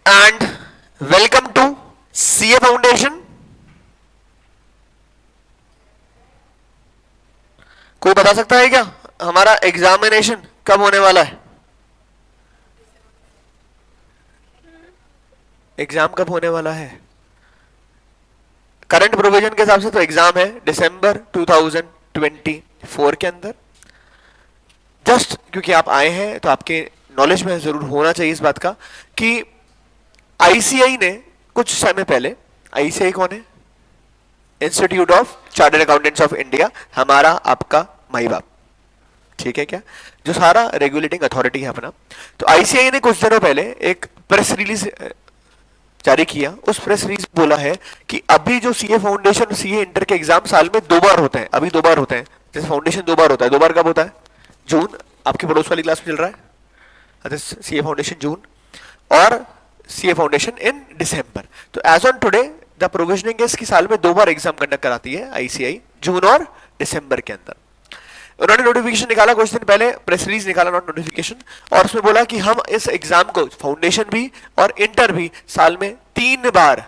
and welcome to CA foundation. कोई बता सकता है क्या हमारा एग्जामिनेशन कब होने वाला है? एग्जाम कब होने वाला है? करंट प्रोविजन के हिसाब से तो एग्जाम है दिसंबर 2024 के अंदर। जस्ट क्योंकि आप आए हैं तो आपके नॉलेज में जरूर होना चाहिए इस बात का कि आईसीआई ने कुछ समय पहले, आईसीआई कौन है? Institute of chartered accountants of India, हमारा आपका माई बाप, ठीक है क्या, जो सारा रेगुलेटिंग अथॉरिटी है अपना। तो आईसीआई ने कुछ दिनों पहले एक प्रेस रिलीज जारी किया। उस प्रेस रिलीज बोला है कि अभी जो सीए फाउंडेशन और सीए इंटर के एग्जाम साल में 2 बार होते हैं, अभी 2 बार होते हैं। जैसे फाउंडेशन 2 बार होता है, 2 बार कब होता है? जून, आपके पड़ोस वाली क्लास में चल रहा है सीए फाउंडेशन जून, और सीए फाउंडेशन इन दिसंबर। तो as on today the provisioning is कि साल में 2 बार एग्जाम कंडक्ट कराती है आईसीआई, जून और दिसंबर के अंदर। उन्होंने नोटिफिकेशन निकाला कुछ दिन पहले, प्रेस रिलीज निकाला, नॉट नोटिफिकेशन, और उसमें बोला कि हम इस एग्जाम को फाउंडेशन भी और इंटर भी साल में 3 बार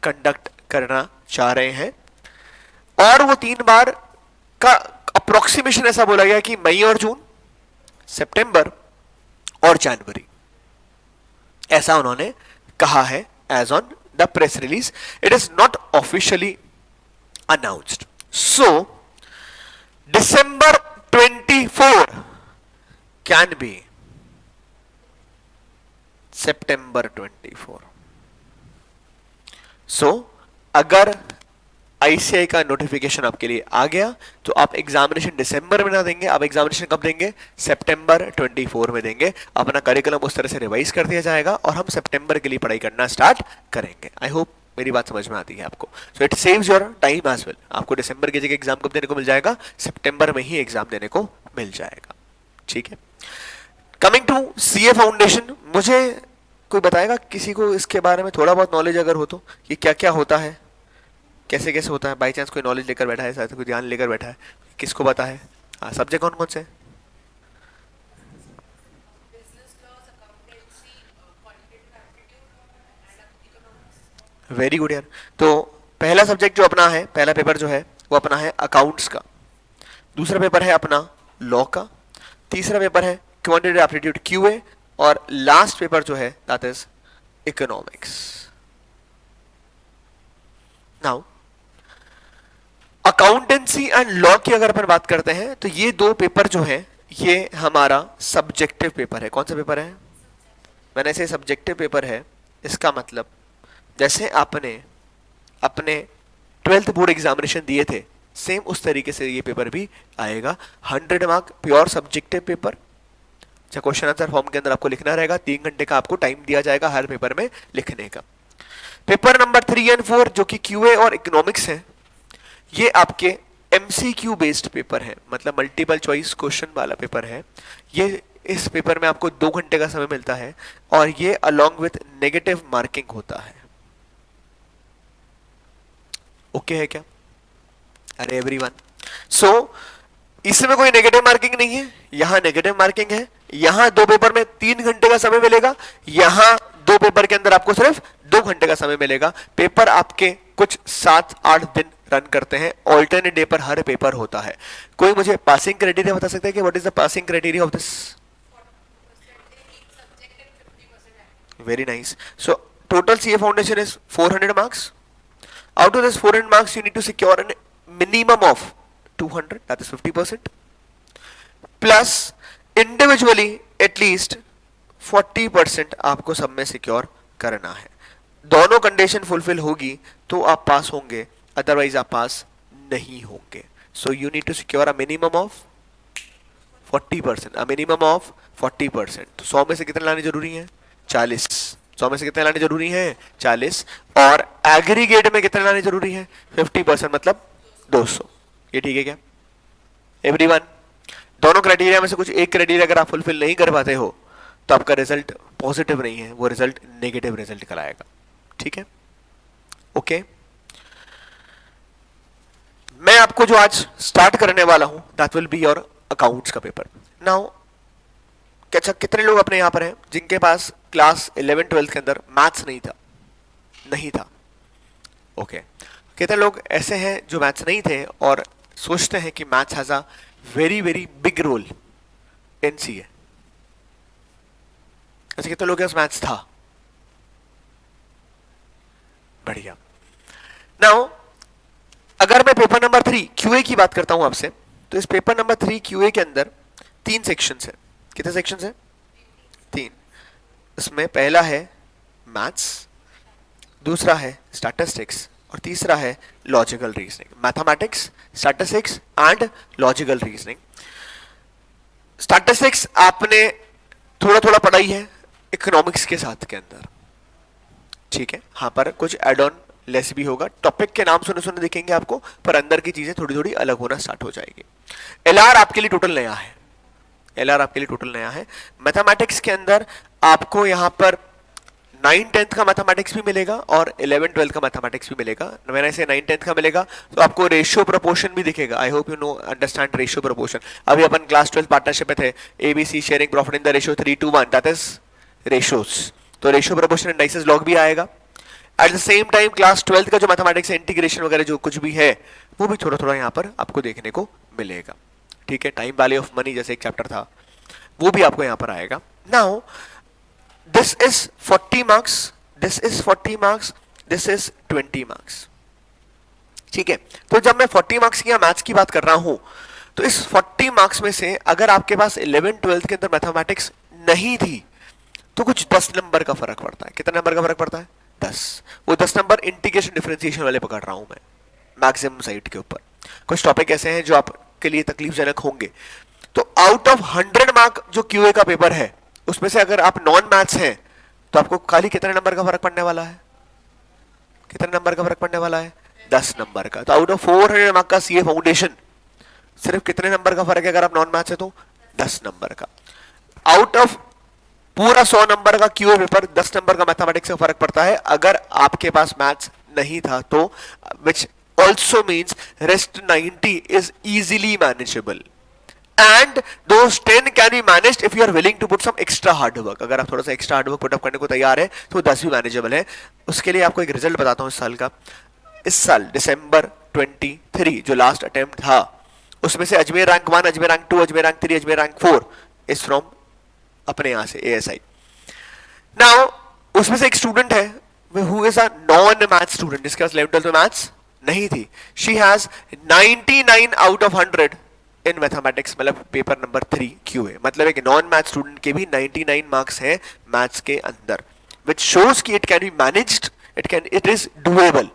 कंडक्ट करना चाह रहे हैं। और वो 3 बार का अप्रोक्सीमेशन ऐसा बोला गया कि मई और जून, सितंबर और जनवरी, ऐसा उन्होंने कहा है as on the press release. It is not officially announced. So December 24 can be September 24. So अगर आईसीआई का नोटिफिकेशन आपके लिए आ गया तो आप एग्जामिनेशन दिसंबर में ना देंगे, आप एग्जामिनेशन कब देंगे? सितंबर 24 में देंगे। अपना करिकुलम उस तरह से रिवाइज कर दिया जाएगा और हम सितंबर के लिए पढ़ाई करना स्टार्ट करेंगे। आई होप मेरी बात समझ में आती है आपको। So it saves your time as well. आपको दिसंबर की जगह एग्जाम कब देने को मिल जाएगा? सितंबर में ही एग्जाम देने को मिल जाएगा, ठीक है। कमिंग टू सीए फाउंडेशन, मुझे कोई बताएगा किसी को इसके बारे में थोड़ा बहुत नॉलेज अगर हो तो, कि क्या क्या होता है, कैसे कैसे होता है? बाई चांस कोई नॉलेज लेकर बैठा है, साथ कोई ध्यान लेकर बैठा है, किसको पता है? हाँ, सब्जेक्ट कौन कौन से? वेरी गुड यार। तो पहला सब्जेक्ट जो अपना है, पहला पेपर जो है वो अपना है अकाउंट्स का, दूसरा पेपर है अपना लॉ का, तीसरा पेपर है क्वांटिटेटिव एप्टीट्यूड क्यूए, और लास्ट पेपर जो है that is economics. Now accountancy and law की अगर अपन बात करते हैं तो ये 2 पेपर जो है ये हमारा सब्जेक्टिव पेपर है। कौन सा पेपर है? मैंने से सब्जेक्टिव पेपर है, इसका मतलब जैसे आपने अपने 12th बोर्ड एग्जामिनेशन दिए थे, सेम उस तरीके से ये पेपर भी आएगा। 100 mark pure subjective paper. Question answer form के अंदर आपको लिखना रहेगा, 3 घंटे का आपको टाइम दिया जाएगा हर पेपर में लिखने का। पेपर नंबर 3 एंड 4 जो कि क्यूए और इकोनॉमिक्स है, ये आपके एमसीक्यू बेस्ड पेपर है, मतलब मल्टीपल चॉइस क्वेश्चन वाला पेपर है। ये इस पेपर में आपको 2 घंटे का समय मिलता है और ये अलोंग विथ नेगेटिव मार्किंग होता है। ओके है क्या? अरे एवरीवन, सो इसमें कोई नेगेटिव मार्किंग नहीं है, यहां नेगेटिव मार्किंग है। यहां 2 पेपर में 3 घंटे का समय मिलेगा, यहां 2 पेपर के अंदर आपको सिर्फ 2 घंटे का समय मिलेगा। पेपर आपके कुछ 7-8 दिन रन करते हैं, ऑल्टरनेट डे पर हर पेपर होता है। कोई मुझे पासिंग क्राइटेरिया बता सकता है कि what is the passing criteria of this? Very nice. So total CA foundation is 400 marks. Out of this 400 marks, you need to secure a minimum of 200, that is 50%. Plus, individually at least 40% आपको सब में secure करना है। दोनों condition fulfil होगी तो आप पास होंगे, अदरवाइज आप पास नहीं होंगे। So you need to secure a minimum of 40%, a minimum of 40%। तो 100 में से कितने लाने जरूरी है? 40। 100 में से कितने लाने जरूरी है? 40। और एग्रीगेट में कितने लाने जरूरी है? 50%, मतलब 200। ये ठीक है क्या एवरीवन? दोनों क्राइटेरिया में से कुछ एक क्राइटेरिया अगर आप फुलफिल नहीं कर पाते हो तो आपका रिजल्ट पॉजिटिव नहीं है, वो रिजल्ट नेगेटिव रिजल्ट कराएगा, ठीक है? ओके, मैं आपको जो आज स्टार्ट करने वाला हूं that will be your accounts का पेपर। नाउ अच्छा कितने लोग अपने यहाँ पर हैं जिनके पास क्लास 11 12 के अंदर मैथ्स नहीं था? नहीं था। ओके कितने लोग ऐसे हैं जो मैथ्स नहीं थे और सोचते हैं कि maths has a very very big role in CA? ऐसे कितने लोग मैथ्स था? बढ़िया। नाउ अगर मैं पेपर नंबर 3 क्यूए की बात करता हूं आपसे, तो इस पेपर नंबर 3 क्यूए के अंदर 3 सेक्शंस हैं। कितने सेक्शंस हैं? 3। इसमें पहला है मैथ्स, दूसरा है स्टैटिस्टिक्स और तीसरा है logical reasoning. Mathematics, statistics and logical reasoning. Statistics आपने थोड़ा थोड़ा पढ़ाई है इकोनॉमिक्स के साथ के अंदर, ठीक है। हाँ पर कुछ एड ऑन लेस भी होगा, टॉपिक के नाम सुने सुने दिखेंगे आपको, पर अंदर की चीजें थोड़ी थोड़ी अलग होना स्टार्ट हो जाएगी। एलआर आपके लिए टोटल नया है। एलआर आपके लिए टोटल नया है। मैथमेटिक्स के अंदर आपको यहाँ पर 9 10th का मैथमेटिक्स भी मिलेगा और 11 12 का मैथमेटिक्स भी मिलेगा। मैंने ऐसे 9 10th का मिलेगा तो आपको रेशियो प्रोपोर्शन भी दिखेगा। I hope you know understand ratio proportion. अभी अपन क्लास 12 पार्टनरशिप में थे, ABC sharing profit in the ratio 3:1, that is ratios. तो रेशियो प्रोपोर्शन इंडाइसेस लॉग भी आएगा। At the same time class 12 का जो मैथमेटिक्स इंटीग्रेशन वगैरह जो कुछ भी है वो भी थोड़ा थोड़ा यहाँ पर आपको देखने को मिलेगा, ठीक है। टाइम वैल्यू ऑफ मनी जैसे एक चैप्टर था वो भी आपको यहाँ पर आएगा। Now this is 40 marks, this is 40 marks, this is 20 marks, ठीक है। तो जब मैं 40 मार्क्स की मैथ्स की बात कर रहा हूं तो इस 40 मार्क्स में से अगर आपके पास 11 12 के अंदर मैथमेटिक्स नहीं थी तो कुछ 10 नंबर का फर्क पड़ता है। कितना नंबर का फर्क पड़ता है? 10। वो 10 नंबर इंटीग्रेशन डिफरेंशिएशन वाले पकड़ रहा हूं मैं मैक्सिमम साइड के ऊपर। कुछ टॉपिक ऐसे हैं जो आपके लिए तकलीफजनक होंगे। तो आउट ऑफ 100 मार्क जो क्यूए का पेपर है उसमें से अगर आप नॉन मैथ्स हैं तो आपको खाली कितने नंबर का फर्क पड़ने वाला है? कितने नंबर का फर्क पड़ने वाला है? 10 नंबर का। तो आउट ऑफ 400 मार्क का सीए फाउंडेशन सिर्फ कितने नंबर का फर्क है अगर आप नॉन मैथ्स है तो? 10 नंबर का। आउट ऑफ पूरा 100 नंबर का क्यूए पेपर 10 नंबर का मैथमेटिक्स का फर्क पड़ता है अगर आपके पास मैथ्स नहीं था तो, which also means rest 90 is easily manageable and those 10 can be managed if you are willing to put some extra hard work। अगर आप थोड़ा सा extra hard work put up करने को तैयार है तो 10 भी मैनेजेबल है। उसके लिए आपको एक रिजल्ट बताता हूं इस साल का। इस साल दिसंबर 23 जो लास्ट अटेम्प्ट था उसमें से Ajmer rank 1, Ajmer rank 2, Ajmer rank 3, Ajmer rank 4 is from अपने यहां से एएसआई। नाउ उसमें से एक स्टूडेंट है who is a non maths student, जिसके पास 11 12 में मैथ्स नहीं थी। She has 99 out of 100 in mathematics, मतलब पेपर नंबर 3 क्यूए। मतलब एक नॉन मैथ स्टूडेंट के भी 99 मार्क्स हैं मैथ्स के अंदर, विच शोज कि it can be managed, it is doable,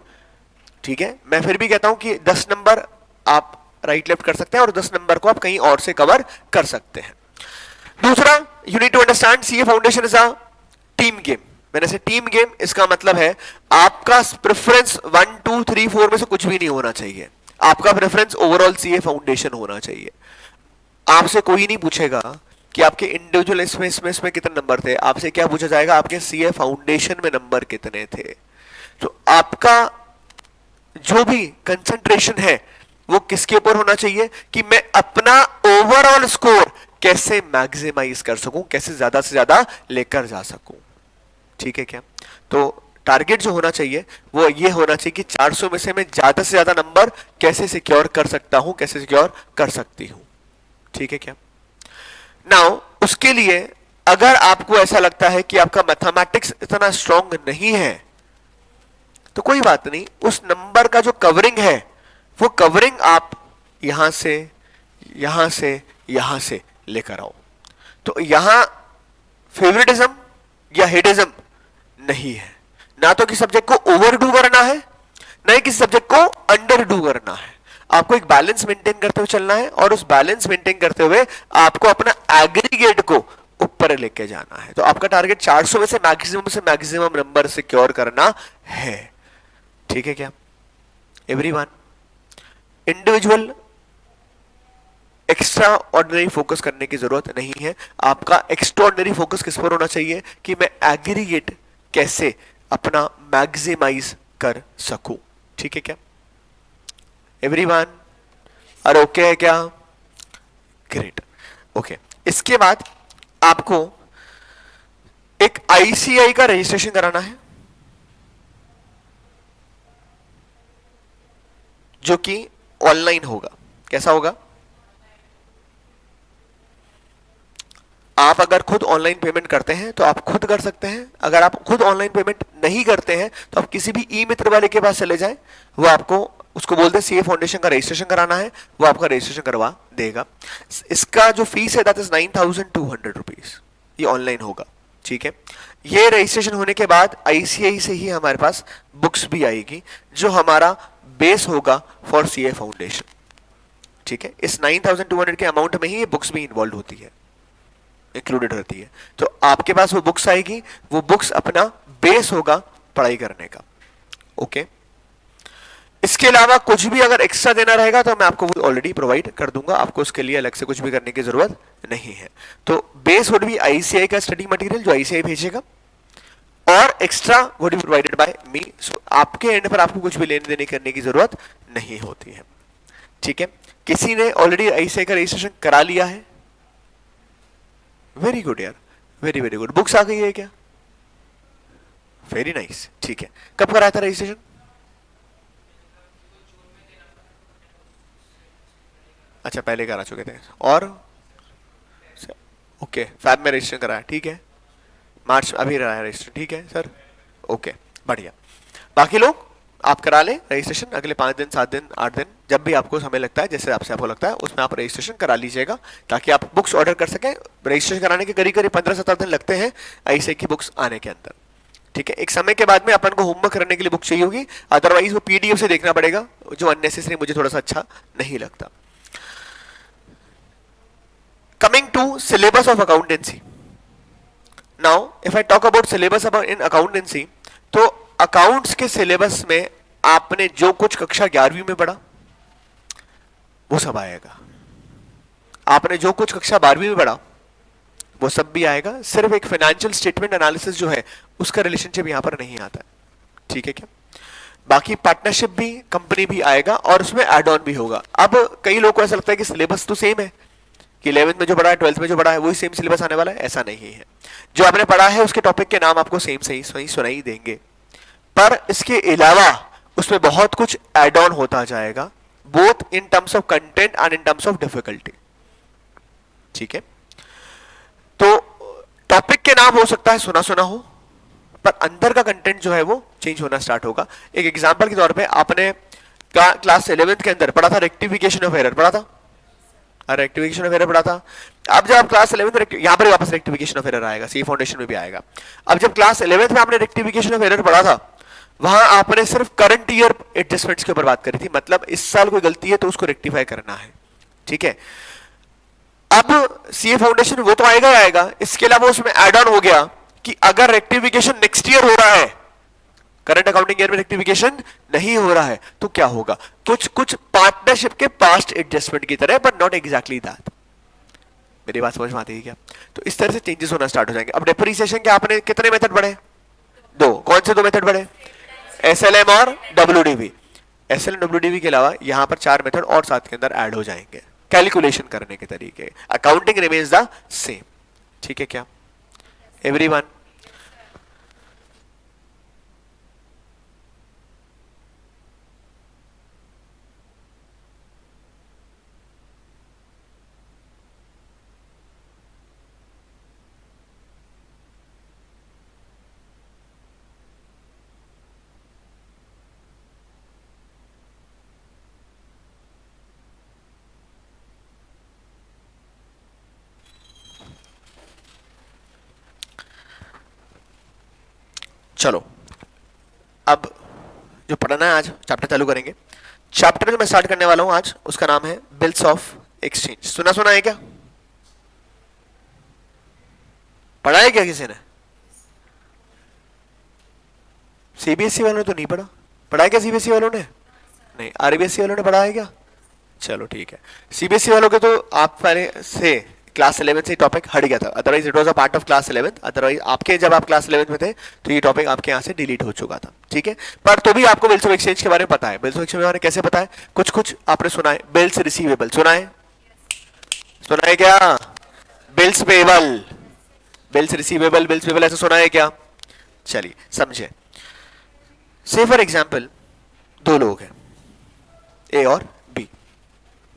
ठीक है। मैं फिर भी कहता हूं कि 10 नंबर आप राइट लेफ्ट कर सकते हैं और 10 नंबर को आप कहीं और से कवर कर सकते हैं। दूसरा, you need to understand CA foundation is a team game. मैंने से टीम गेम, इसका मतलब है आपका प्रेफरेंस 1 2 3 4 में से कुछ भी नहीं होना चाहिए। आपका प्रेफरेंस ओवरऑल सीए फाउंडेशन होना चाहिए। आपसे कोई नहीं पूछेगा कि आपके इंडिविजुअल इसमें कितने नंबर थे, आपसे क्या पूछा जाएगा आपके सीए फाउंडेशन में नंबर कितने थे। तो आपका जो भी कंसंट्रेशन है वो किसके ऊपर होना चाहिए कि मैं अपना ओवरऑल स्कोर कैसे मैक्सिमाइज कर सकूं, कैसे ज्यादा से ज्यादा लेकर जा सकूं, ठीक है क्या। तो टारगेट जो होना चाहिए वो ये होना चाहिए कि 400 में से मैं ज्यादा से ज्यादा नंबर कैसे सिक्योर कर सकता हूं, कैसे सिक्योर कर सकती हूं, ठीक है क्या। नाउ उसके लिए अगर आपको ऐसा लगता है कि आपका मैथमेटिक्स इतना स्ट्रांग नहीं है तो कोई बात नहीं, उस नंबर का जो कवरिंग है वो कवरिंग आप यहां से यहां से यहां से लेकर आओ। तो यहां फेवरेटिज्म या हेडिज्म नहीं है, ना तो किसी सब्जेक्ट को ओवर डू करना है ना ही किसी सब्जेक्ट को अंडर डू करना है। आपको एक बैलेंस मेंटेन करते हुए चलना है और उस बैलेंस मेंटेन करते हुए आपको अपना एग्रीगेट को ऊपर लेके जाना है। तो आपका टारगेट 400 में से मैक्सिमम नंबर सिक्योर करना है, ठीक है क्या। Everyone, individual extra ordinary focus करने की जरूरत नहीं है। आपका एक्स्ट्रा ऑर्डिनरी फोकस किस पर होना चाहिए कि मैं एग्रीगेट कैसे अपना मैक्सिमाइज कर सकूं, ठीक है क्या। एवरीवन आर ओके है क्या? Great, okay. इसके बाद आपको एक आईसीआई का रजिस्ट्रेशन कराना है, जो कि ऑनलाइन होगा। कैसा होगा? आप अगर खुद ऑनलाइन पेमेंट करते हैं तो आप खुद कर सकते हैं, अगर आप खुद ऑनलाइन पेमेंट नहीं करते हैं तो आप किसी भी ई मित्र वाले के पास चले जाएं, वो आपको, उसको बोलते हैं सीए फाउंडेशन का रजिस्ट्रेशन कराना है, वो आपका रजिस्ट्रेशन करवा देगा। इसका जो फीस है दैट इज 9,200 रुपीज, ये ऑनलाइन होगा। ठीक है, ये रजिस्ट्रेशन होने के बाद आईसीआई से ही हमारे पास बुक्स भी आएगी, जो हमारा बेस होगा फॉर सीए फाउंडेशन। ठीक है, इस 9,200 के अमाउंट में ही ये बुक्स भी इन्वॉल्व होती है, इंक्लूडेड रहती है। तो आपके पास वो बुक्स आएगी, वो बुक्स अपना बेस होगा पढ़ाई करने का। ओके, इसके अलावा कुछ भी अगर एक्स्ट्रा देना रहेगा तो मैं आपको वो ऑलरेडी प्रोवाइड कर दूंगा, आपको उसके लिए अलग से कुछ भी करने की जरूरत नहीं है। तो बेस वुड बी आईसीआई का स्टडी मटेरियल जो आईसीआई भेजेगा, और extra would be provided by me. So आपके एंड पर आपको कुछ भी लेने देने करने की जरूरत नहीं होती है। ठीक है, किसी ने ऑलरेडी आईसीआई का रजिस्ट्रेशन करा लिया है? वेरी गुड यार, वेरी वेरी गुड। बुक्स आ गई है क्या? Very nice. ठीक है, कब कराया था रजिस्ट्रेशन? अच्छा, पहले करा चुके थे। और ओके, फैब में रजिस्ट्रेशन कराया, ठीक है। मार्च अभी रहा है रजिस्ट्रेशन, ठीक है सर, ओके बढ़िया। बाकी लोग आप करा लें रजिस्ट्रेशन, अगले 5 दिन 7 दिन 8 दिन जब भी आपको समय लगता है, जैसे आपसे आपको लगता है उसमें आप रजिस्ट्रेशन करा लीजिएगा, ताकि आप बुक्स ऑर्डर कर सकें। रजिस्ट्रेशन कराने के करीब करीब 15-17 दिन लगते हैं ऐसे की बुक्स आने के अंदर। ठीक है, एक समय के बाद में अपन को होमवर्क करने के लिए बुक चाहिए होगी, अदरवाइज वो पीडीएफ से देखना पड़ेगा, जो अननेसेसरी मुझे थोड़ा सा अच्छा नहीं लगता। Coming to syllabus of accountancy. Now if I talk about syllabus in accountancy, तो अकाउंट्स के सिलेबस में आपने जो कुछ कक्षा 11वीं में पढ़ा वो सब आएगा, आपने जो कुछ कक्षा 12वीं में पढ़ा वो सब भी आएगा। सिर्फ एक फाइनेंशियल स्टेटमेंट एनालिसिस जो है उसका रिलेशनशिप यहां पर नहीं आता है। ठीक है क्या? बाकी पार्टनरशिप भी, कंपनी भी आएगा, और उसमें एड ऑन भी होगा। अब कई लोगों को ऐसा लगता है कि सिलेबस तो सेम है, कि 11th में जो पढ़ा है 12th में जो पढ़ा है वही सेम सिलेबस आने वाला है। ऐसा नहीं है, जो आपने पढ़ा है उसके टॉपिक के नाम आपको सेम सही सुनाई देंगे, पर इसके अलावा उसमें बहुत कुछ एड ऑन होता जाएगा, both in terms of content and in terms of difficulty. ठीक है, तो टॉपिक के नाम हो सकता है सुना सुना हो, पर अंदर का कंटेंट जो है वो चेंज होना स्टार्ट होगा। एक एग्जांपल के तौर पे आपने क्लास 11th के अंदर पढ़ा था रेक्टिफिकेशन ऑफ एरर, पढ़ा था, रेक्टिफिकेशन ऑफ एरर पढ़ा था। अब जब आप क्लास 11th, यहां पर वापस रेक्टिफिकेशन ऑफ एरर आएगा, सी फाउंडेशन में भी आएगा। अब जब क्लास 11th में आपने रेक्टिफिकेशन ऑफ एरर पढ़ा था, वहां आपने सिर्फ करंट ईयर एडजस्टमेंट्स के ऊपर बात करी थी, मतलब इस साल कोई गलती है तो उसको रेक्टिफाई करना है। ठीक है, अब सीए फाउंडेशन वो तो आएगा ही आएगा, इसके अलावा उसमें एड ऑन हो गया कि अगर रेक्टिफिकेशन नेक्स्ट ईयर हो रहा है, करंट अकाउंटिंग ईयर में रेक्टिफिकेशन नहीं हो रहा है, तो क्या होगा? कुछ कुछ पार्टनरशिप के पास्ट एडजस्टमेंट की तरह, बट नॉट एग्जैक्टली दैट। मेरी बात समझ में आती है क्या? तो इस तरह से चेंजेस होना स्टार्ट हो जाएंगे। अब डेप्रिसिएशन के आपने कितने मेथड पढ़े? 2। कौन से 2 मेथड पढ़े? एसएलएम और डब्ल्यूडीवी। एसएलएम डब्ल्यूडीवी के अलावा यहां पर 4 मेथड और साथ के अंदर ऐड हो जाएंगे, कैलकुलेशन करने के तरीके। Accounting remains the same. ठीक है क्या एवरीवन? चलो, अब जो पढ़ना है आज चैप्टर चालू करेंगे। चैप्टर जो मैं स्टार्ट करने वाला हूं आज, उसका नाम है बिल्स ऑफ एक्सचेंज। सुना सुना है क्या? पढ़ा है क्या किसी ने? सीबीएसई वालों ने तो नहीं पढ़ा। पढ़ा है क्या सीबीएसई वालों ने? नहीं। आरबीएसई वालों ने पढ़ा है क्या? चलो ठीक है। सीबीएसई वालों के तो आप पहले से क्लास 11 से टॉपिक हट गया था, otherwise it was a part of class 11। Otherwise आपके जब आप क्लास 11 में थे तो ये टॉपिक आपके यहाँ से डिलीट हो चुका था। ठीक है, पर तो भी आपको बिल्स ऑफ एक्सचेंज के बारे में पता है। बिल्स ऑफ एक्सचेंज के बारे में कैसे पता है? कुछ कुछ आपने सुना है। बिल्स रिसीवेबल सुना है? सुना है क्या? Bills payable, bills receivable, bills payable, ऐसा सुना है क्या? चलिए समझे। से फॉर एग्जाम्पल दो लोग हैं, ए और बी,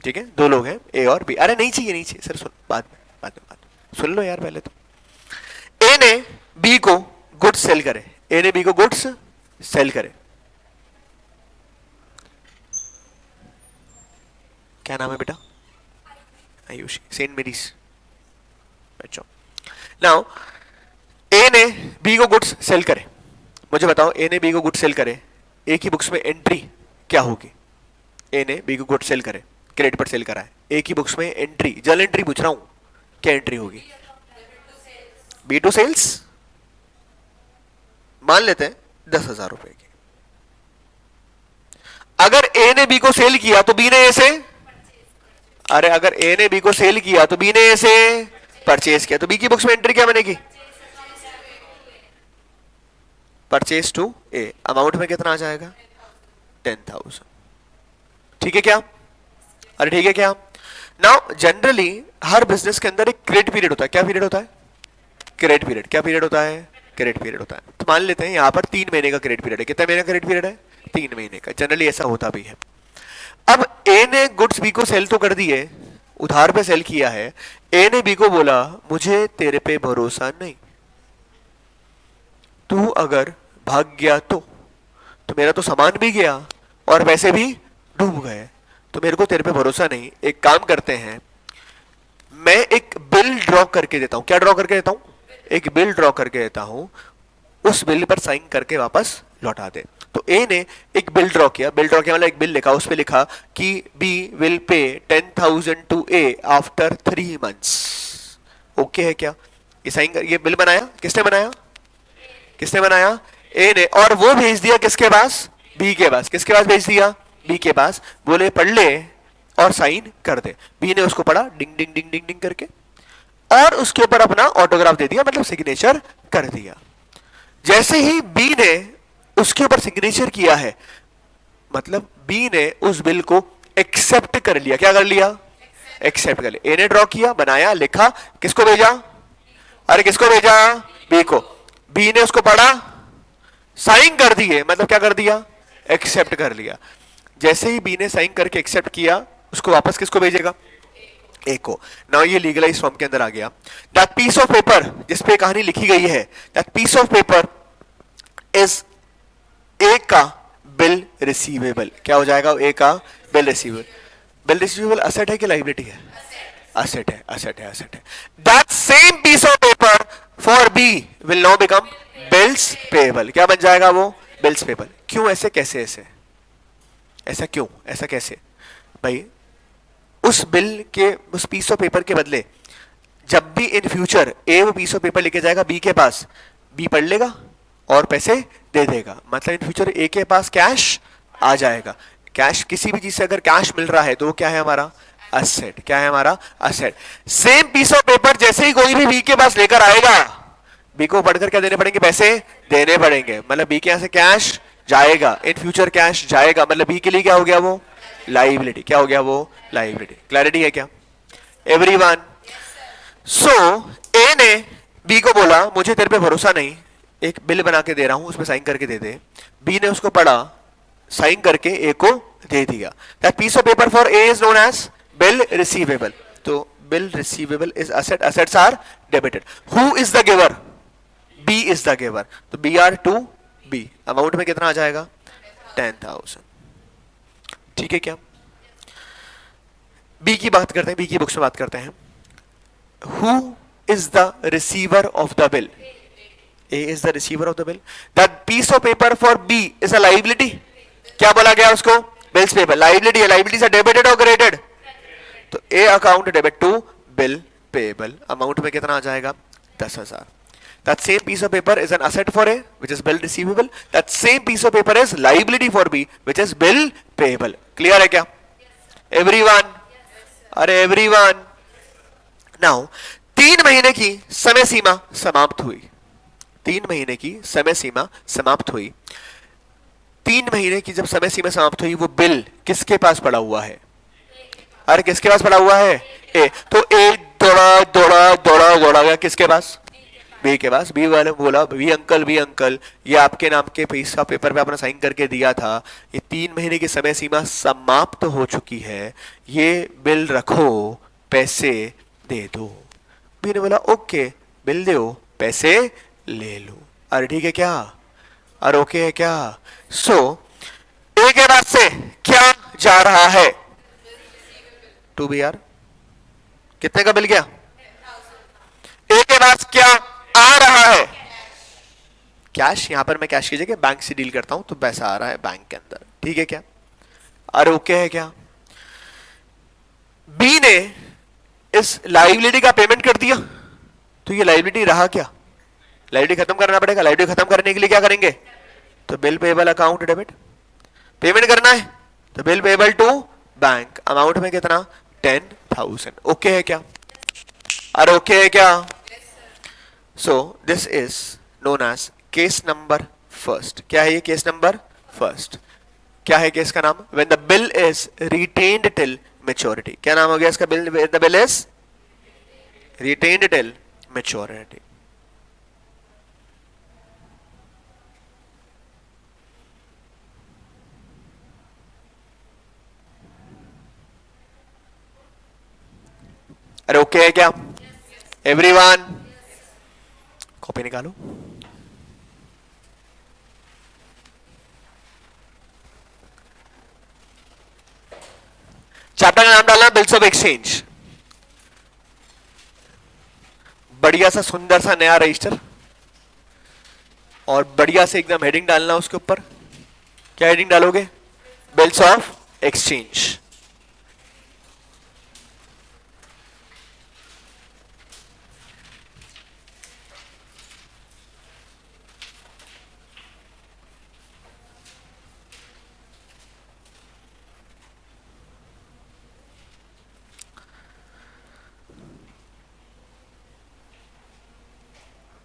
ठीक है, दो लोग हैं ए और बी। अरे नहीं चाहिए, नहीं चाहिए सर, सुन, बाद में सुन लो यार पहले तो। ए ने बी को गुड्स सेल करे, ए ने बी को गुड्स सेल करे। क्या नाम है बेटा? Ayushi, saint Mary's. अच्छा, नाउ ए ने बी को गुड्स सेल करे। मुझे बताओ, ए ने बी को गुड्स सेल करे, ए की बुक्स में एंट्री क्या होगी? ए ने बी को गुड्स सेल करे, क्रेडिट पर सेल करा है, ए की बुक्स में एंट्री, जर्नल एंट्री पूछ रहा हूं, क्या एंट्री होगी? बी टू सेल्स, मान लेते हैं 10,000 रुपए की। अगर ए ने बी को सेल किया तो बी ने ए से, अरे अगर ए ने बी को सेल किया तो बी ने ए से परचेज किया, तो बी की बुक्स में एंट्री क्या बनेगी? परचेज टू ए, अमाउंट में कितना आ जाएगा? 10,000। ठीक है क्या? अरे ठीक है क्या? नाउ जनरली हर बिजनेस के अंदर एक क्रेडिट पीरियड होता है। क्या पीरियड होता है? Credit period. क्या पीरियड होता है? क्रेडिट पीरियड होता है। तो मान लेते हैं यहां पर 3 महीने का क्रेडिट पीरियड है। कितने महीने का क्रेडिट पीरियड है? 3 महीने का। जनरली ऐसा होता भी है। अब ए ने गुड्स बी को सेल तो कर दिए, उधार पे सेल किया है। ए ने बी को बोला मुझे तेरे पे भरोसा नहीं, तू अगर भाग गया तो मेरा तो सामान भी गया और पैसे भी डूब गए, तो मेरे को तेरे पे भरोसा नहीं। एक काम करते हैं, मैं एक बिल ड्रॉ करके देता हूं। क्या ड्रॉ करके देता हूं? एक बिल ड्रॉ करके देता हूं, उस बिल पर साइन करके वापस लौटा दे। तो ए ने एक बिल ड्रॉ किया, बिल ड्रॉ किया मतलब एक बिल लिखा, उस पे लिखा कि B will pay 10,000 to A after 3 months. Okay है क्या? ये साइन कर, ये बिल बनाया किसने बनाया? किसने बनाया? ए ने। और वो भेज दिया किसके पास? बी के पास। किसके पास भेज दिया? बी के पास। बोले पढ़ ले और साइन कर दे। बी ने उसको पढ़ा, डिंग डिंग डिंग डिंग डिंग करके, और उसके ऊपर अपना ऑटोग्राफ दे दिया, मतलब सिग्नेचर कर दिया। जैसे ही बी ने उसके ऊपर सिग्नेचर किया है, मतलब बी ने उस बिल को एक्सेप्ट कर लिया। क्या कर लिया? एक्सेप्ट कर लिया। ए ने ड्रॉ किया, बनाया, लिखा, किसको भेजा? अरे किसको भेजा? बी को। बी ने उसको पढ़ा, साइन कर दिए, मतलब क्या कर दिया? एक्सेप्ट कर लिया। जैसे ही बी ने साइन करके एक्सेप्ट किया, उसको वापस किसको भेजेगा? ए को। नाउ ये लीगलाइज फॉर्म के अंदर आ गया। दैट पीस ऑफ पेपर जिसपे कहानी लिखी गई है, that piece of paper is A का बिल रिसीवेबल। क्या हो जाएगा? ए का bill receivable. Bill receivable asset है कि लायबिलिटी है? असेट है, असेट है, असेट है। That same piece of paper for B will now become bills payable. क्या बन जाएगा वो? Bills payable. क्यों ऐसे? कैसे ऐसे? ऐसा क्यों? ऐसा कैसे? भाई उस बिल के, उस पीस ऑफ पेपर के बदले जब भी इन फ्यूचर ए वो पीस ऑफ पेपर लेके जाएगा बी के पास, बी पढ़ लेगा और पैसे दे देगा। मतलब इन फ्यूचर ए के पास कैश आ जाएगा। कैश, किसी भी चीज से अगर कैश मिल रहा है तो वो क्या है? हमारा असेट। क्या है? हमारा asset. Same piece of paper जैसे ही कोई भी बी के पास लेकर आएगा, बी को पढ़कर क्या देने पड़ेंगे? पैसे देने पड़ेंगे। मतलब बी के यहां से कैश जाएगा, इन फ्यूचर कैश जाएगा, मतलब बी के लिए क्या हो गया? वो लाइबिलिटी। क्या हो गया? वो लाइबिलिटी। क्लैरिटी है क्या एवरीवन? सो ए ने बी को बोला मुझे तेरे पे भरोसा नहीं, एक बिल बना के दे रहा हूं, उसमें साइन करके दे दे। बी ने उसको पढ़ा, साइन करके ए को दे दिया। That piece of paper for A is known as bill receivable. तो bill receivable is asset, assets are debited. Who is the giver? B is the giver. तो B are to B. Amount में कितना आ जाएगा? 10,000। ठीक है क्या? B की बात करते हैं, बी की बुक्स में बात करते हैं। Who is the receiver of the bill? A is the receiver of the bill. That piece of paper for B is a liability. क्या बोला गया उसको? Bills payable. लाइबिलिटी है, लाइबिलिटी आर डेबिटेड और क्रेडिटेड? तो A account debit to bill payable. Amount में कितना आ जाएगा? 10,000। That same piece of paper is an asset for A, which is bill receivable. That same piece of paper is liability for B, which is bill payable. Clear है क्या? Everyone? अरे everyone? Now 3 महीने की समय सीमा समाप्त हुई। 3 महीने की समय सीमा समाप्त हुई। 3 महीने की जब समय सीमा समाप्त हुई, वो बिल किसके पास पड़ा हुआ है? अरे किसके पास पड़ा हुआ है? ए। तो ए दौड़ा दौड़ा दौड़ा दौड़ा गया किसके पास? बी के पास। बी वाले बोला बी अंकल ये आपके नाम के पैसा पेपर पे आपने साइन करके दिया था, ये 3 महीने की समय सीमा समाप्त हो चुकी है, ये बिल रखो, पैसे दे दो। बी ने बोला ओके, बिल दो, पैसे ले लो। अरे ठीक है क्या, अरे ओके है क्या? सो ए के बाद से क्या जा रहा है? To B R. कितने का बिल गया? ए के बाद क्या आ रहा है? कैश। यहां पर मैं कैश की जगह बैंक से डील करता हूं तो पैसा आ रहा है बैंक के अंदर, ठीक है क्या? अरे ओके है क्या? बी ने इस लाइबिलिटी का पेमेंट कर दिया, तो ये लाइबिलिटी रहा क्या? लाइबिलिटी खत्म करना पड़ेगा। लाइबिलिटी खत्म करने के लिए क्या करेंगे? तो bill payable account debit. Payment करना है तो bill payable to bank, amount में कितना? 10,000। ओके है क्या? अरे ओके है क्या? So this is known as case number first. क्या है ये? Case number first. क्या है केस का नाम? When the bill is retained till maturity. क्या नाम हो गया इसका? Bill, the bill is retained till maturity. अरे ओके है क्या एवरीवन? कॉपी निकालो। चैप्टर का नाम डालना बिल्स ऑफ एक्सचेंज। बढ़िया सा सुंदर सा नया रजिस्टर और बढ़िया से एकदम हेडिंग डालना उसके ऊपर। क्या हेडिंग डालोगे? Bills of exchange.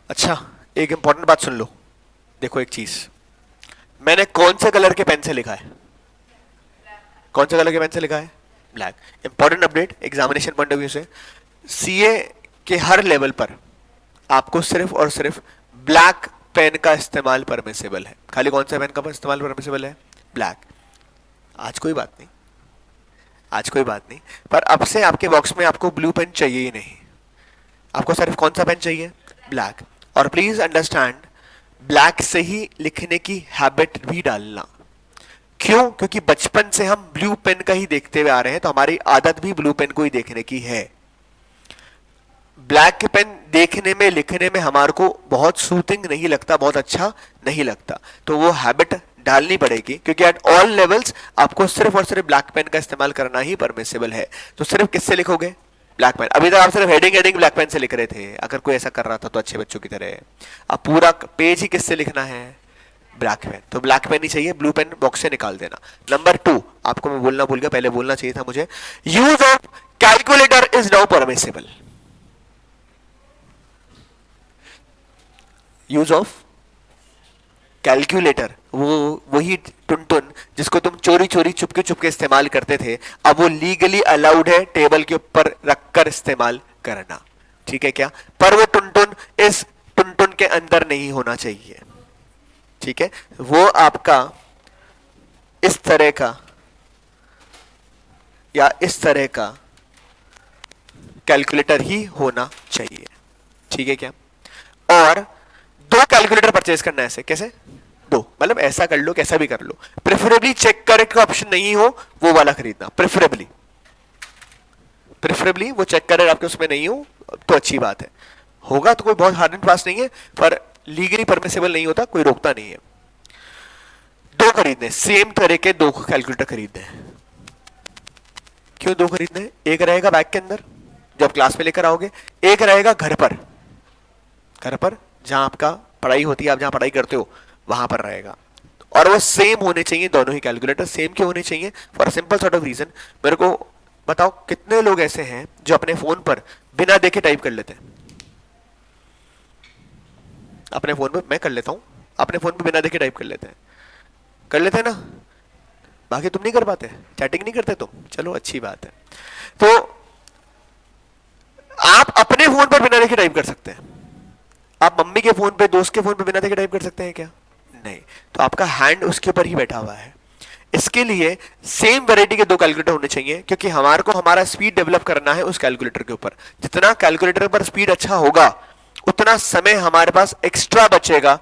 अच्छा, एक इंपॉर्टेंट बात सुन लो। देखो एक चीज, मैंने कौन से कलर के पेन से लिखा है? कौन से कलर के पेन से लिखा है? Black. Important update examination point of view से, सीए के हर लेवल पर आपको सिर्फ और सिर्फ ब्लैक पेन का इस्तेमाल परमिसेबल है। खाली कौन सा पेन का इस्तेमाल परमिसेबल है? ब्लैक। आज कोई बात नहीं, आज कोई बात नहीं, पर अब से आपके बॉक्स में आपको ब्लू पेन चाहिए ही नहीं। आपको सिर्फ कौन सा पेन चाहिए? ब्लैक। और प्लीज अंडरस्टैंड, ब्लैक से ही लिखने की हैबिट भी डालना। क्यों? क्योंकि बचपन से हम ब्लू पेन का ही देखते हुए आ रहे हैं, तो हमारी आदत भी ब्लू पेन को ही देखने की है। ब्लैक पेन देखने में, लिखने में हमारे को बहुत सूथिंग नहीं लगता, बहुत अच्छा नहीं लगता, तो वो हैबिट डालनी पड़ेगी, क्योंकि एट ऑल लेवल्स आपको सिर्फ और सिर्फ ब्लैक पेन का इस्तेमाल करना ही परमिसेबल है। तो सिर्फ किससे लिखोगे? Black pen. अभी तक आप सिर्फ हेडिंग हेडिंग ब्लैक पेन से लिख रहे थे, अगर कोई ऐसा कर रहा था तो अच्छे बच्चों की तरह। अब पूरा पेज ही किससे लिखना है? Black pen. तो ब्लैक पेन ही चाहिए, ब्लू पेन बॉक्स से निकाल देना। नंबर 2, आपको मैं बोलना भूल गया, पहले बोलना चाहिए था मुझे, use of calculator is now permissible. Use of calculator, वो वही टुनटुन जिसको तुम चोरी चोरी चुपके चुपके इस्तेमाल करते थे, अब वो लीगली अलाउड है टेबल के ऊपर रखकर इस्तेमाल करना, ठीक है क्या? पर वो टुनटुन इस टुनटुन के अंदर नहीं होना चाहिए, ठीक है? वो आपका इस तरह का या इस तरह का कैलकुलेटर ही होना चाहिए, ठीक है क्या? और 2 कैलकुलेटर परचेज करना है। ऐसे कैसे? 2 मतलब ऐसा कर लो, कैसा भी कर लो, प्रेफरेबली चेक करेक्ट का ऑप्शन नहीं हो वो वाला खरीदना। प्रेफरेबली, प्रेफरेबली वो चेक करेक्ट आपके उसमें नहीं हो तो अच्छी बात है, होगा तो कोई बहुत हार्ड एंड फास्ट नहीं है, पर लीगली परमिसेबल नहीं होता, कोई रोकता नहीं है। 2 खरीदने, सेम तरह के 2 कैलकुलेटर खरीदने। क्यों 2 खरीदने? एक रहेगा बैग के अंदर जो आप क्लास में लेकर आओगे, एक रहेगा घर पर, घर पर जहां आपका पढ़ाई होती है, आप जहां पढ़ाई करते हो वहां पर रहेगा। और वो सेम होने चाहिए, दोनों ही कैलकुलेटर सेम क्यों होने चाहिए? For simple sort of reason. मेरे को बताओ कितने लोग ऐसे हैं जो अपने फोन पर बिना देखे टाइप कर लेते हैं? अपने फोन पर, मैं कर लेता हूं, अपने फोन पर बिना देखे टाइप कर लेते हैं, कर लेते हैं ना? बाकी तुम नहीं कर पाते, चैटिंग नहीं करते तुम, चलो अच्छी बात है। तो आप अपने फोन पर बिना देखे टाइप कर सकते हैं, आप मम्मी के फोन पे, दोस्त के फोन पे बिना देखे टाइप कर सकते हैं क्या? नहीं। तो आपका हैंड उसके ऊपर ही बैठा हुआ है। इसके लिए सेम वैरायटी के दो कैलकुलेटर होने चाहिए, क्योंकि हमारे को हमारा स्पीड डेवलप करना है उस कैलकुलेटर के ऊपर। जितना कैलकुलेटर पर स्पीड अच्छा होगा, उतना समय हमारे पास एक्स्ट्रा बचेगा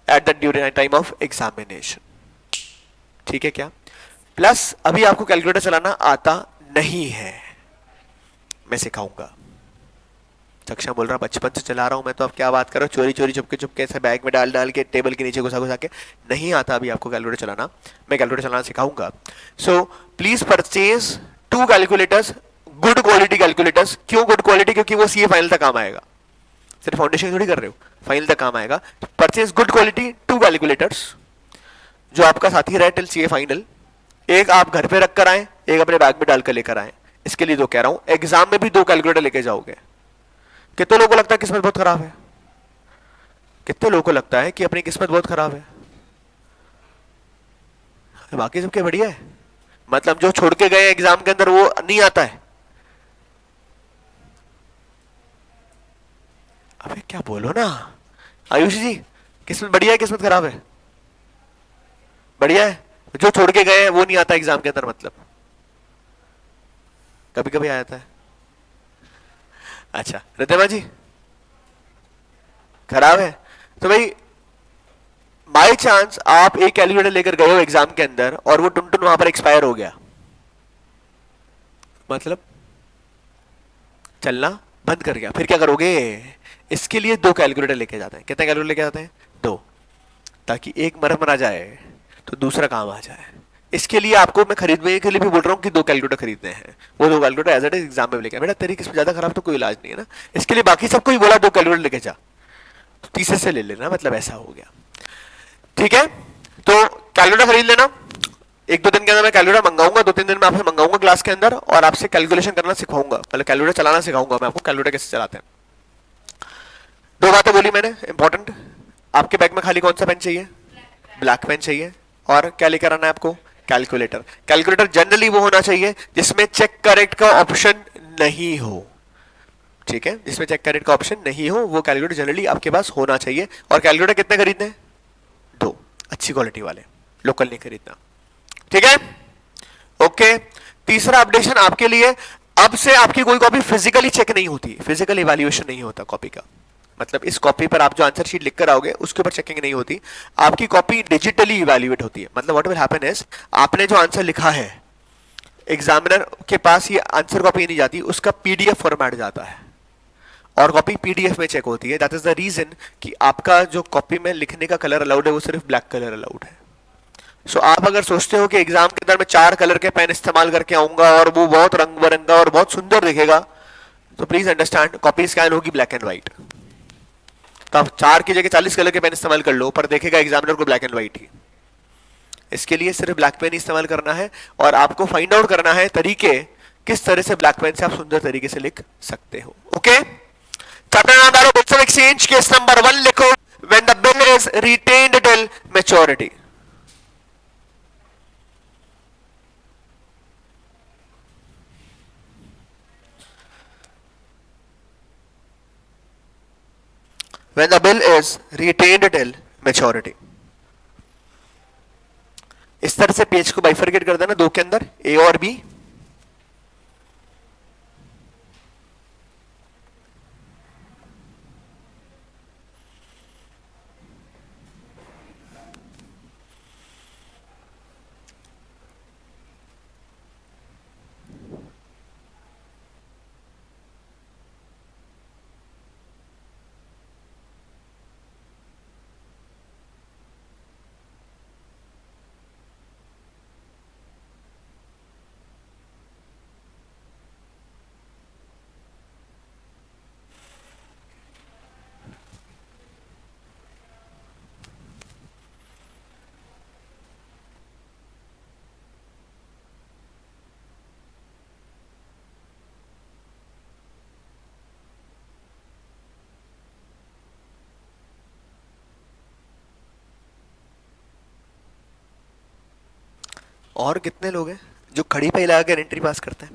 at the during time of examination. ठीक है क्या? प्लस अभी आपको कैलकुलेटर चलाना आता नहीं है, मैं सिखाऊंगा। सक्षम बोल रहा बचपन से चला रहा हूं मैं, तो अब क्या बात कर रहा हूँ, चोरी चोरी चुपके चुपके ऐसे बैग में डाल डाल के टेबल के नीचे घुसा घुसा के। नहीं आता अभी आपको कैलकुलेटर चलाना, मैं कैलकुलेटर चलाना सिखाऊंगा। So please purchase 2 calculators, good quality calculators. क्यों गुड क्वालिटी? क्योंकि वो सीए फाइनल तक काम आएगा, सिर्फ फाउंडेशन थोड़ी कर रहे हो, फाइनल तक काम आएगा। परचेज गुड क्वालिटी 2 कैलकुलेटर्स जो आपका साथी रहे टिल सीए फाइनल। एक आप घर पे रख कर आए, एक अपने बैग में डालकर लेकर आए। इसके लिए दो कह रहा हूं, एग्जाम में भी 2 कैलकुलेटर लेके जाओगे। कितने लोगों को लगता है किस्मत बहुत खराब है? कितने लोगों को लगता है कि अपनी किस्मत बहुत खराब है? बाकी सबके बढ़िया है, मतलब जो छोड़ के गए एग्जाम के अंदर वो नहीं आता है। अबे क्या बोलो ना आयुष जी, किस्मत बढ़िया है किस्मत खराब है? बढ़िया है। जो छोड़ के गए हैं वो नहीं आता एग्जाम के अंदर, मतलब कभी कभी आ जाता है। अच्छा रिद्धिमा जी, खराब है। तो भाई बाय चांस आप एक कैलकुलेटर लेकर गए हो एग्जाम के अंदर और वो टुन टुन वहां पर एक्सपायर हो गया, मतलब चलना बंद कर गया, फिर क्या करोगे? इसके लिए 2 कैलकुलेटर लेके जाते हैं। कितने कैलकुलेटर लेके जाते हैं? 2, ताकि एक मर मरा जाए तो दूसरा काम आ जाए। इसके लिए आपको मैं खरीदने के लिए भी बोल रहा हूँ कि 2 कैलकुलेटर खरीदने हैं। वो 2 calculator as it is exam में लेके, बेटा तेरी किस्मत ज्यादा खराब तो कोई इलाज नहीं है ना, इसके लिए बाकी सबको ही बोला 2 कैलकुलेटर लेके जा, तो तीसरे से ले लेना, मतलब ऐसा हो गया। ठीक है, तो कैलकुलेटर खरीद लेना। 1-2 दिन के अंदर मैं कैलकुलेटर मंगाऊंगा, 2-3 दिन में आपसे मंगाऊंगा क्लास के अंदर, और आपसे कैलकुलेशन करना सिखाऊंगा, मतलब कैलकुलेटर चलाना सिखाऊंगा मैं आपको, कैलकुलेटर कैसे चलाते हैं। 2 बातें बोली मैंने इंपॉर्टेंट। आपके बैग में खाली कौन सा पेन चाहिए? ब्लैक पेन चाहिए। और क्या लेकर आना है आपको? कैलकुलेटर। कैलकुलेटर जनरली वो होना चाहिए जिसमें चेक करेक्ट का ऑप्शन नहीं हो। ठीक है, जिसमें चेक करेक्ट का ऑप्शन नहीं हो वो कैलकुलेटर जनरली आपके पास होना चाहिए। और कैलकुलेटर कितने खरीदने हैं? 2, अच्छी क्वालिटी वाले, लोकल नहीं खरीदना। ठीक है, ओके। तीसरा अपडेशन आपके लिए, अब से आपकी कोई कॉपी फिजिकली चेक नहीं होती, फिजिकल इवैल्यूएशन नहीं होता कॉपी का। मतलब इस कॉपी पर आप जो आंसर शीट लिख कर आओगे उसके ऊपर चेकिंग नहीं होती, आपकी कॉपी डिजिटली इवैल्यूएट होती है। मतलब व्हाट विल हैपन इज, आपने जो आंसर लिखा है एग्जामिनर के पास ये आंसर कॉपी नहीं जाती, उसका पीडीएफ फॉर्मेट जाता है और कॉपी पीडीएफ में चेक होती है। दैट इज द रीजन कि आपका जो कॉपी में लिखने का कलर अलाउड है वो सिर्फ ब्लैक कलर अलाउड है। सो आप अगर सोचते हो कि एग्जाम के अंदर मैं 4 कलर के पेन इस्तेमाल करके आऊंगा और वो बहुत रंग बिरंगा और बहुत सुंदर दिखेगा, तो प्लीज अंडरस्टैंड कॉपी स्कैन होगी ब्लैक एंड व्हाइट। तो आप 4 की जगह 40 कलर के पेन इस्तेमाल कर लो, पर देखेगा एग्जामिनर को ब्लैक एंड व्हाइट ही। इसके लिए सिर्फ ब्लैक पेन इस्तेमाल करना है, और आपको फाइंड आउट करना है तरीके किस तरह से ब्लैक पेन से आप सुंदर तरीके से लिख सकते हो। Okay, chapter number bills of exchange case number 1 लिखो। When the bill is retained till maturity. When the bill is retained till maturity। इस तरह से पेज को बाइफरकेट कर देना 2 के अंदर, ए और बी। और कितने लोग हैं जो खड़ी पे लगा कर एंट्री पास करते हैं?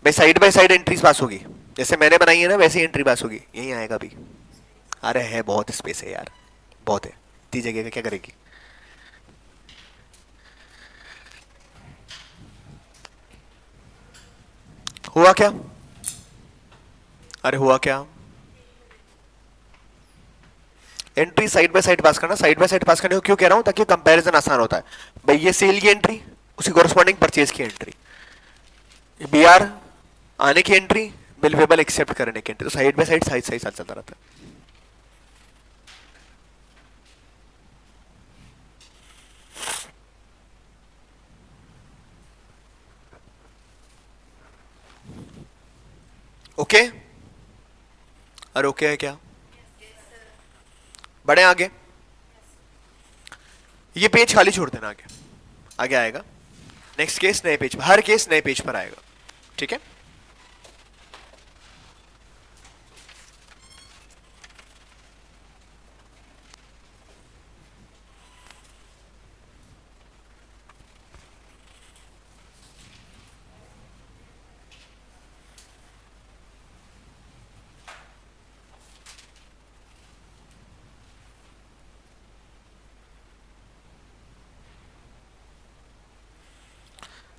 भाई side by side entries pass होगी, जैसे मैंने बनाई है ना वैसे ही एंट्री पास होगी, यही आएगा भी। अरे है बहुत स्पेस है यार, बहुत है, इतनी जगह का क्या करेगी। हुआ क्या, अरे हुआ क्या, एंट्री साइड बाय साइड पास करना, साइड बाय साइड पास करने को क्यों कह रहा हूं, ताकि कंपैरिजन आसान होता है। भाई ये सेल की एंट्री, उसकी कोरस्पॉन्डिंग परचेज की एंट्री, बी आर आने की एंट्री, बिल पेबल एक्सेप्ट करने की एंट्री, तो साइड बाय साइड साइड साथ चलता रहता है। ओके अरे ओके है क्या, बढ़े आगे, ये पेज खाली छोड़ देना, आगे आगे आएगा नेक्स्ट केस नए पेज पर, हर केस नए पेज पर आएगा, ठीक है।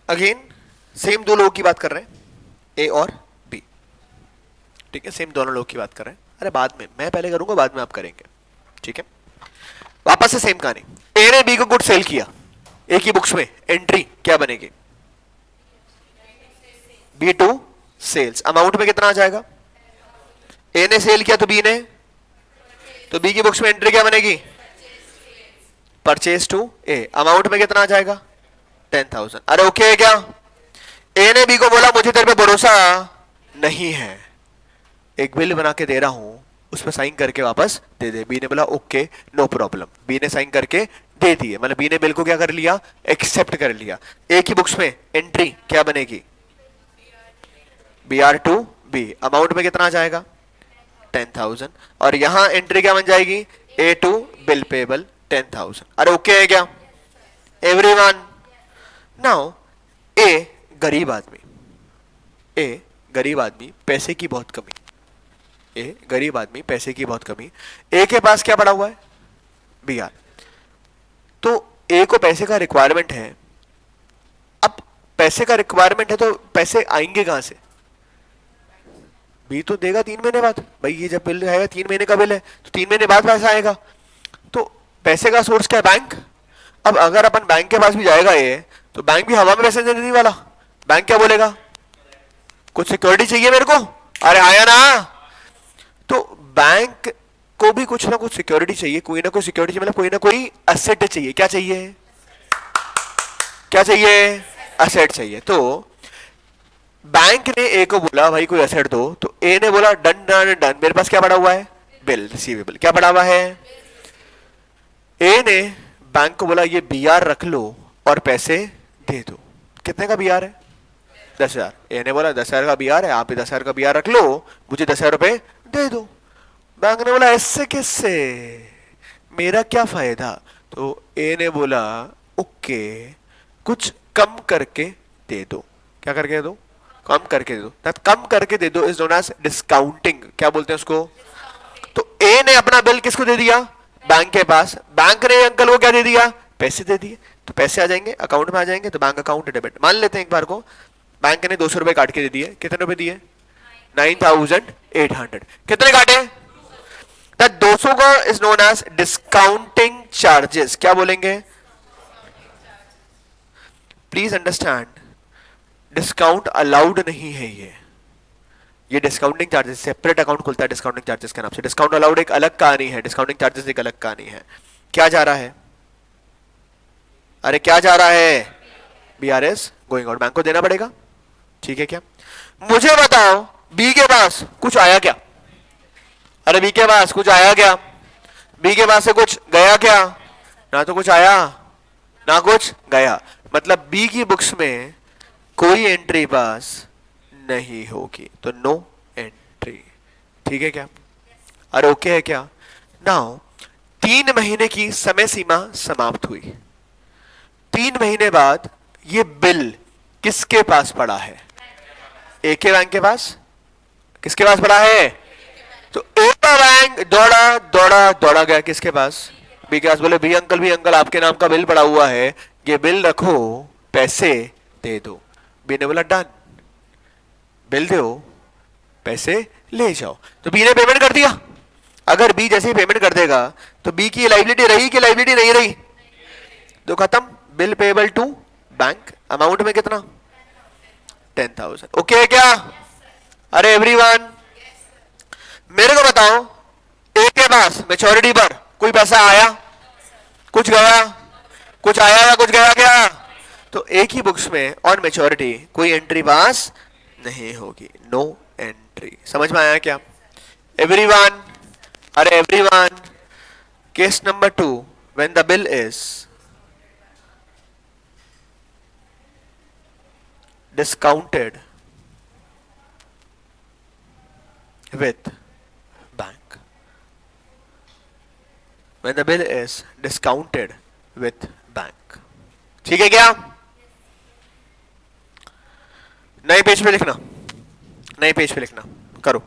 अगेन सेम दो लोगों की बात कर रहे हैं, ए और बी, ठीक है, सेम दोनों लोगों की बात कर रहे हैं। अरे बाद में, मैं पहले करूंगा बाद में आप करेंगे, ठीक है। वापस से सेम कहानी, ए ने बी को गुड सेल किया, ए की बुक्स में एंट्री क्या बनेगी, बी टू सेल्स, अमाउंट में कितना आ जाएगा, ए ने सेल किया तो बी ने, तो बी की बुक्स में एंट्री क्या बनेगी, परचेज टू ए, अमाउंट में कितना आ जाएगा 10,000। अरे ओके है क्या, ए ने बी को बोला मुझे तेरे पे भरोसा नहीं है, एक बिल बना के दे रहा हूं, उस पर साइन करके वापस दे दे। बी ने बोला ओके नो प्रॉब्लम, बी ने साइन करके दे दिए, मतलब बी ने बिल को क्या कर लिया, एक्सेप्ट कर लिया। ए की बुक्स में एंट्री क्या बनेगी, B are to B, amount में कितना आ जाएगा 10,000, और यहां एंट्री क्या बन जाएगी, ए टू बिल पेबल 10,000। अरे ओके है क्या एवरीवन। नाउ ए गरीब आदमी, ए गरीब आदमी, पैसे की बहुत कमी, ए गरीब आदमी, पैसे की बहुत कमी, ए के पास क्या पड़ा हुआ है, बी आर, तो ए को पैसे का रिक्वायरमेंट है। अब पैसे का रिक्वायरमेंट है तो पैसे आएंगे कहां से, बी तो देगा 3 महीने बाद, भाई ये जब बिल आएगा 3 महीने का बिल है तो 3 महीने बाद पैसा आएगा, तो पैसे का सोर्स क्या है, बैंक। अब अगर अपन बैंक के पास भी जाएगा ये, तो बैंक भी हवा में पैसे देने वाला, बैंक क्या बोलेगा, कुछ सिक्योरिटी चाहिए मेरे को, अरे आया ना, तो बैंक को भी कुछ ना कुछ सिक्योरिटी चाहिए, कोई ना कोई सिक्योरिटी, मतलब कोई ना कोई एसेट चाहिए, क्या चाहिए, क्या चाहिए, एसेट चाहिए। तो बैंक ने ए को बोला भाई कोई एसेट दो, तो ए ने बोला डन डन डन, मेरे पास क्या पड़ा हुआ है, बिल रिसीवेबल, क्या पड़ा हुआ है, ए ने बैंक को बोला ये बीआर रख लो और पैसे दे दो, कितने का बीआर है 10,000, ए ने बोला 10,000 का बीआर है, आप 10,000 का बीआर रख लो, मुझे 10,000 रुपए दे दो। बैंक ने बोला ऐसे कैसे, मेरा क्या फायदा, तो ए ने बोला ओके कुछ कम करके दे दो, क्या करके दे दो, कम करके दे दो, कम करके दे दो इज नोन एज डिस्काउंटिंग, क्या बोलते हैं उसको। तो ए ने अपना बिल किसको दे दिया, बैंक के पास, बैंक ने अंकल को क्या दे दिया, पैसे दे दिए, तो पैसे आ जाएंगे अकाउंट में आ जाएंगे, तो बैंक अकाउंट डेबिट। मान लेते हैं एक बार को बैंक ने 200 रुपए काट के दे दिए, कितने रुपए दिए 9,800, कितने काटे, 200 का is known as discounting charges, क्या बोलेंगे, प्लीज अंडरस्टैंड डिस्काउंट अलाउड नहीं है, ये डिस्काउंटिंग चार्जेस, सेपरेट अकाउंट खुलता है डिस्काउंटिंग चार्जेस के नाम से, डिस्काउंट अलाउड एक अलग कहानी है, डिस्काउंटिंग चार्जेस एक अलग कहानी है। क्या जा रहा है, अरे क्या जा रहा है, बीआरएस गोइंग आउट, बैंक को देना पड़ेगा, ठीक है क्या। मुझे बताओ बी के पास कुछ आया क्या, अरे बी के पास कुछ आया क्या, बी के पास से कुछ गया क्या, ना तो कुछ आया ना कुछ गया, मतलब बी की बुक्स में कोई एंट्री पास नहीं होगी, तो नो एंट्री, ठीक है क्या, अरे ओके है क्या। नाउ 3 महीने की समय सीमा समाप्त हुई, 3 महीने बाद ये बिल किसके पास पड़ा है, ए के बैंक के पास, किसके पास पड़ा है? तो ए का बैंक दौड़ा दौड़ा दौड़ा गया किसके पास? बी के पास। बोले भी अंकल आपके नाम का बिल पड़ा हुआ है, ये बिल रखो, पैसे दे दो। बी ने बोला डन, बिल दो, पैसे ले जाओ। तो बी ने पेमेंट कर दिया। अगर बी जैसे ही पेमेंट कर देगा तो बी की लाइबिलिटी रही कि लाइबिलिटी नहीं रही? तो खत्म, bill payable to bank, amount में कितना? 10,000। ओके है क्या? अरे एवरीवन मेरे को बताओ, ए के पास मैच्योरिटी पर कोई पैसा आया, कुछ गया, कुछ आया या कुछ गया क्या? तो ए की बुक्स में ऑन मैच्योरिटी कोई एंट्री पास नहीं होगी, नो एंट्री। समझ में आया क्या एवरीवन? अरे everyone, case number 2, when the bill is discounted with bank, when the bill is discounted with bank, ठीक है क्या? नए पेज पे लिखना, नए पेज पे लिखना, करो।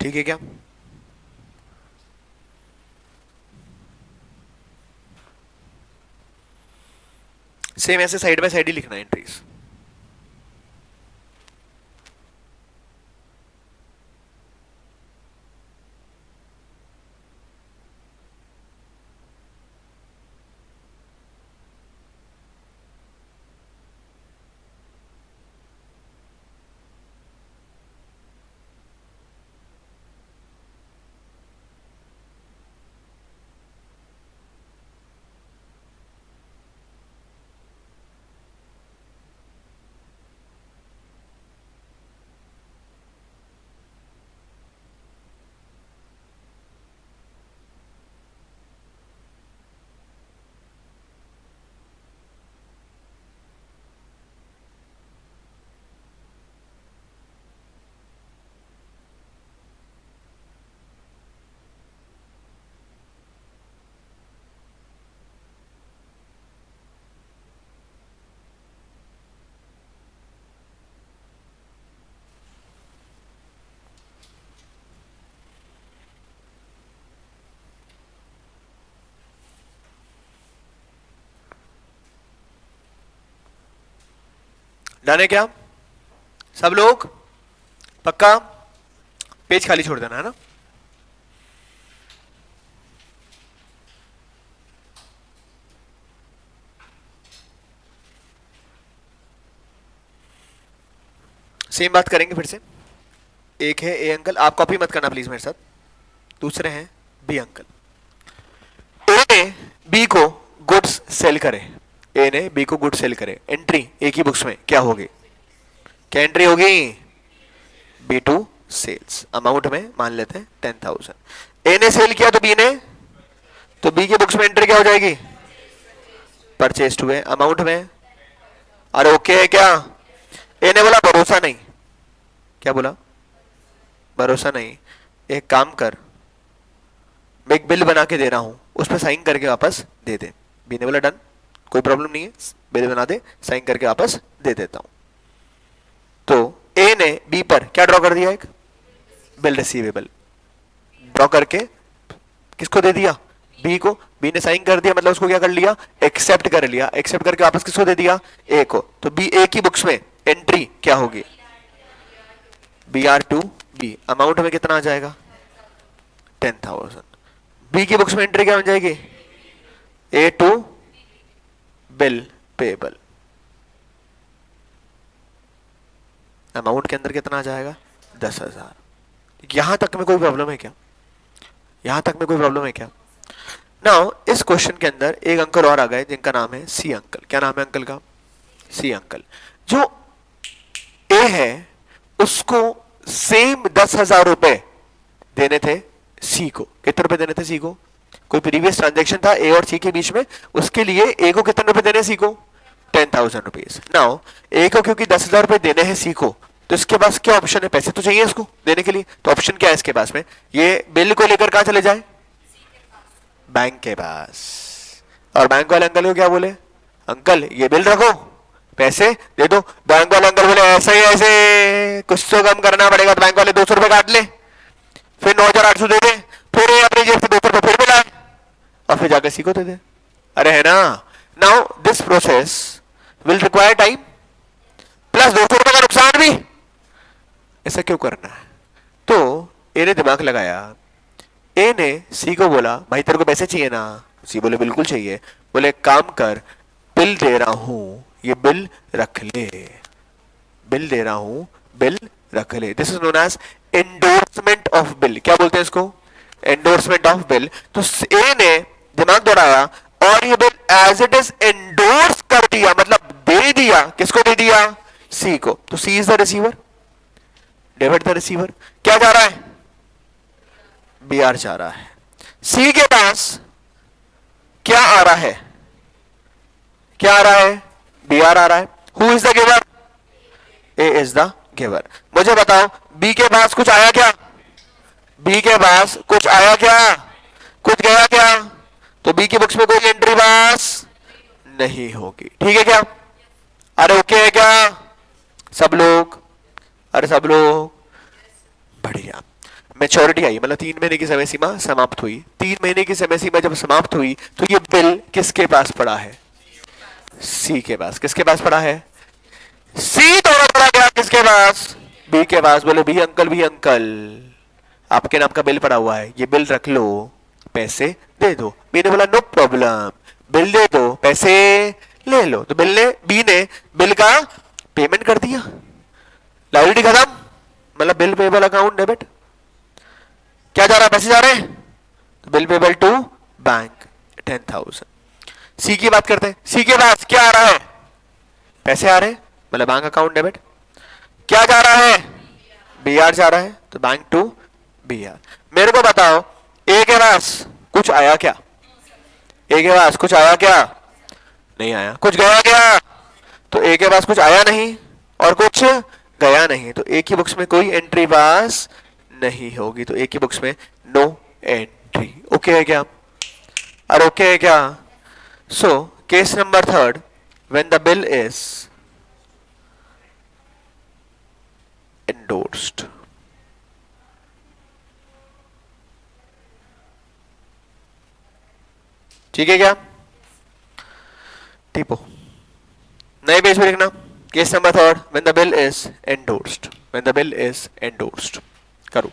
ठीक है क्या? सेम ऐसे साइड बाय साइड ही लिखना है एंट्रीज। डन है क्या सब लोग? पक्का? पेज खाली छोड़ देना है ना। सेम बात करेंगे फिर से। एक है ए अंकल, आप कॉपी मत करना प्लीज मेरे साथ। दूसरे हैं बी अंकल। ए ने बी को गुड्स सेल करे, ए ने बी को गुड्स सेल करे, एंट्री ए की बुक्स में क्या होगी? क्या एंट्री होगी? बी टू सेल्स, अमाउंट में मान लेते हैं 10,000। ए ने सेल किया तो बी ने, तो बी की बुक्स में एंट्री क्या हो जाएगी? परचेस्ड हुए, अमाउंट में। अरे ओके है क्या? ए ने बोला भरोसा नहीं। क्या बोला? भरोसा नहीं। एक काम कर, मैं एक बिल बना के दे रहा हूं, उस पर साइन करके वापस दे दे। बी ने बोला डन, कोई प्रॉब्लम नहीं है, बिल बना दे, साइन करके वापस दे देता हूं। तो ए ने बी पर क्या ड्रॉ कर दिया? एक बिल रिसीवेबल ड्रॉ करके किसको दे दिया? बी को। बी ने साइन कर दिया, मतलब उसको क्या कर लिया? एक्सेप्ट कर लिया। एक्सेप्ट करके वापस किसको दे दिया? ए को। तो बी ए की बुक्स में एंट्री क्या होगी? B are to B, amount में कितना आ जाएगा? 10,000। बी की बुक्स में एंट्री क्या बन जाएगी? ए टू बिल पेबल। अमाउंट के अंदर कितना आ जाएगा? 10,000। यहां तक में कोई प्रॉब्लम है क्या? यहां तक में कोई प्रॉब्लम है क्या? नाउ इस क्वेश्चन के अंदर एक अंकल और आ गए जिनका नाम है सी अंकल। क्या नाम है अंकल का? सी अंकल। जो ए है उसको सेम 10,000 रुपए देने थे सी को। कितने रुपए देने थे सी को? कोई प्रीवियस ट्रांजेक्शन था ए और सी के बीच में, उसके लिए ए को कितने रुपए देने सी को? 10,000 रुपीज। नाउ ए को क्योंकि 10,000 रुपए देने हैं सी को, तो इसके पास क्या ऑप्शन है? पैसे तो चाहिए इसको देने के लिए, तो ऑप्शन क्या है इसके पास में? ये बिल को लेकर कहां चले जाए? बैंक के पास। और बैंक वाले अंकल को क्या बोले? अंकल ये बिल रखो, पैसे दे दो। बैंक वाले अंकल बोले ऐसे ही ऐसे, कुछ तो कम करना पड़ेगा। तो बैंक वाले 200 रुपए काट ले, फिर 9,800 दे दे, फिर अपनी जेब से 200 रुपए फिर मिला, और फिर जाकर सी को दे दे। अरे है ना। Now this process will require time plus 200 रुपए का नुकसान भी। ऐसा क्यों करना है? तो ए ने दिमाग लगाया। ए ने सी को बोला भाई तेरे को पैसे चाहिए ना? सी बोले बिल्कुल चाहिए। बोले काम कर, बिल दे रहा हूं, ये बिल रख ले। बिल दे रहा हूं, बिल रख ले। This is known as endorsement of bill. क्या बोलते हैं इसको? Endorsement of bill. तो ए ने दिमाग दौड़ाया और ये bill as it is endorse कर दिया, मतलब दे दिया। किसको दे दिया? सी को। तो C is the receiver, debit the receiver. क्या जा रहा है? बी आर जा रहा है। सी के पास क्या आ रहा है? क्या आ रहा है? बी आर आ रहा है। Who is the giver? A is the giver. मुझे बताओ बी के पास कुछ आया क्या? बी के पास कुछ आया क्या? कुछ गया क्या? तो बी की बुक्स में कोई एंट्री पास नहीं होगी। ठीक है क्या? अरे ओके है क्या सब लोग? अरे सब लोग बढ़िया। मेच्योरिटी आई, मतलब 3 महीने की समय सीमा समाप्त हुई। 3 महीने की समय सीमा जब समाप्त हुई तो ये बिल किसके पास पड़ा है? सी के पास। किसके पास पड़ा है? सी दौड़ा दौड़ा गया किसके पास? बी के पास। बोले भी अंकल, भी अंकल, आपके नाम का बिल पड़ा हुआ है, ये बिल रख लो, पैसे दे दो। बी ने बोला नो प्रॉब्लम, बिल दे दो, पैसे ले लो। तो बी ने बिल का पेमेंट कर दिया। लायबिलिटी खत्म, मतलब बिल पेबल अकाउंट डेबिट। क्या जा रहा है? पैसे जा रहे हैं। तो बिल पेबल टू बैंक 10,000। सी की बात करते हैं। सी के पास क्या आ रहा है? पैसे आ रहे हैं, मतलब बैंक अकाउंट डेबिट। क्या जा रहा है? बी आर जा रहा है, तो बैंक टू बी आर। मेरे को बताओ ए के पास कुछ आया क्या? ए के पास कुछ आया क्या? नहीं आया। कुछ गया क्या? तो ए के पास कुछ आया नहीं और कुछ गया नहीं, तो ए की बुक्स में कोई एंट्री पास नहीं होगी। तो ए की बुक्स में नो एंट्री। ओके है क्या? और ओके है क्या? So case number third, when the bill is endorsed. ठीक है क्या? टीपो नए पेज पे लिखना। Case number third, when the bill is endorsed. When the bill is endorsed करो।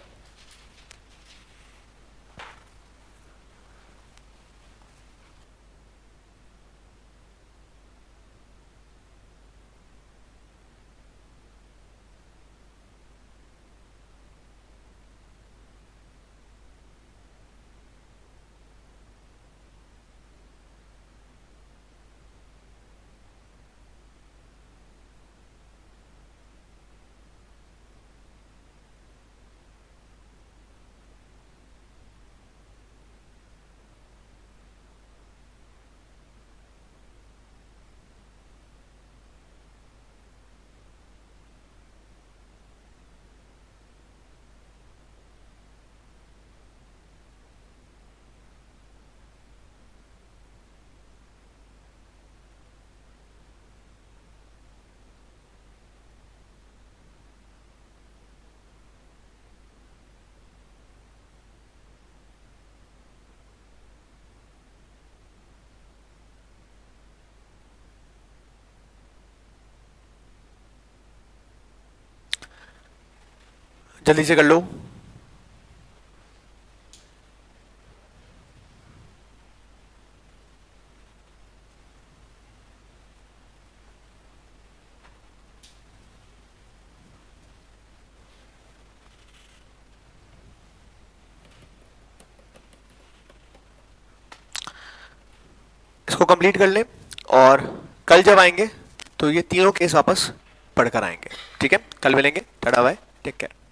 जल्दी से कर लो। इसको कंप्लीट कर लें और कल जब आएंगे तो ये तीनों केस वापस पढ़कर आएंगे। ठीक है, कल मिलेंगे। Tata bye, take care.